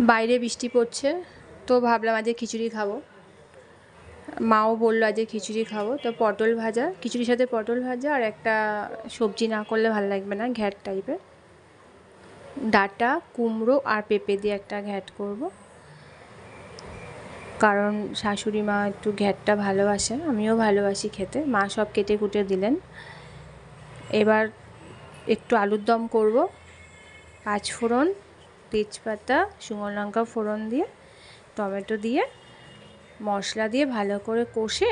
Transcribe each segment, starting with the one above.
বাইরে বৃষ্টি পড়ছে, তো ভাবলাম আজকে খিচুড়ি খাবো। মাও বললো আজকে খিচুড়ি খাবো, তো পটল ভাজা, খিচুড়ির সাথে পটল ভাজা আর একটা সবজি না করলে ভালো লাগবে না, ঘ্যাট টাইপের। ডাঁটা, কুমড়ো আর পেঁপে দিয়ে একটা ঘ্যাট করব, কারণ শাশুড়ি মা একটু ঘ্যাটটা ভালোবাসে, আমিও ভালোবাসি খেতে। মা সব কেটে কুটে দিলেন। এবার একটু আলুর দম করব, 5 ফোড়ন, তেজপাতা, শুকনো লঙ্কা ফোড়ন দিয়ে, টমেটো দিয়ে, মশলা দিয়ে ভালো করে কষে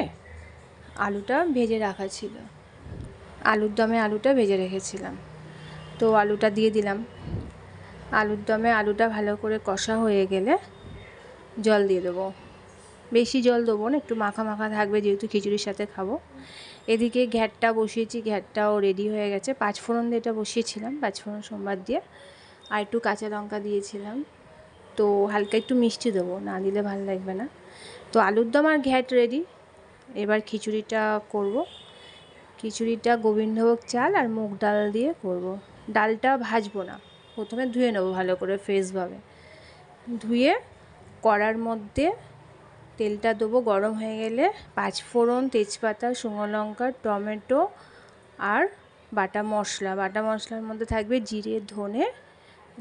আলুটা ভেজে রাখা ছিল। আলুর দমে আলুটা ভেজে রেখেছিলাম, তো আলুটা দিয়ে দিলাম। আলুর দমে আলুটা ভালো করে কষা হয়ে গেলে জল দিয়ে দেবো। বেশি জল দেবো না, একটু মাখা মাখা থাকবে যেহেতু খিচুড়ির সাথে খাবো। এদিকে ঘ্যাটটা বসিয়েছি, ঘ্যাটটাও রেডি হয়ে গেছে। 5 ফোড়ন দিয়ে এটা বসিয়েছিলাম, 5 ফোড়ন সোমবার দিয়ে, আর একটু কাঁচা লঙ্কা দিয়েছিলাম। তো হালকা একটু মিষ্টি দেবো, না দিলে ভালো লাগবে না। তো আলুর দম আর ঘ্যাট রেডি। এবার খিচুড়িটা করব। খিচুড়িটা গোবিন্দভোগ চাল আর মুগ ডাল দিয়ে করব। ডালটা ভাজবো না, প্রথমে ধুয়ে নেবো ভালো করে ফ্রেশভাবে। ধুয়ে কড়ার মধ্যে তেলটা দেবো, গরম হয়ে গেলে 5 ফোড়ন, তেজপাতা, শুকনো লঙ্কা, টমেটো আর বাটা মশলা। বাটা মশলার মধ্যে থাকবে জিরে, ধনে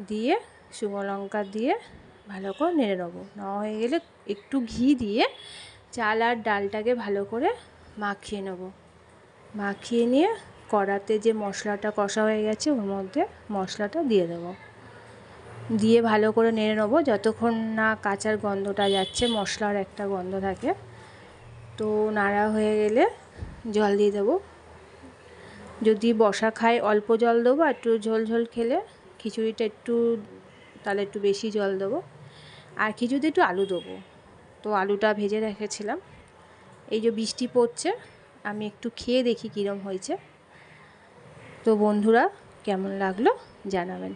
দিয়ে, শুকনো লঙ্কা দিয়ে ভালো করে নেড়ে নেবো। নেওয়া হয়ে গেলে একটু ঘি দিয়ে চাল আর ডালটাকে ভালো করে মাখিয়ে নেব। মাখিয়ে নিয়ে কড়াতে যে মশলাটা কষা হয়ে গেছে ওর মধ্যে মশলাটা দিয়ে দেবো। দিয়ে ভালো করে নেড়ে নেবো যতক্ষণ না কাঁচার গন্ধটা যাচ্ছে, মশলার একটা গন্ধ থাকে। তো নাড়া হয়ে গেলে জল দিয়ে দেবো। যদি বসা খায় অল্প জল দেবো, একটু ঝোল ঝোল খেলে খিচুড়িটা একটু, তাহলে একটু বেশি জল দেবো। আর খিচুড়িতে একটু আলু দেবো। তো আলুটা ভেজে রেখেছিলাম। এই যে বৃষ্টি পড়ছে, আমি একটু খেয়ে দেখি কীরকম হয়েছে। তো বন্ধুরা, কেমন লাগলো জানাবেন।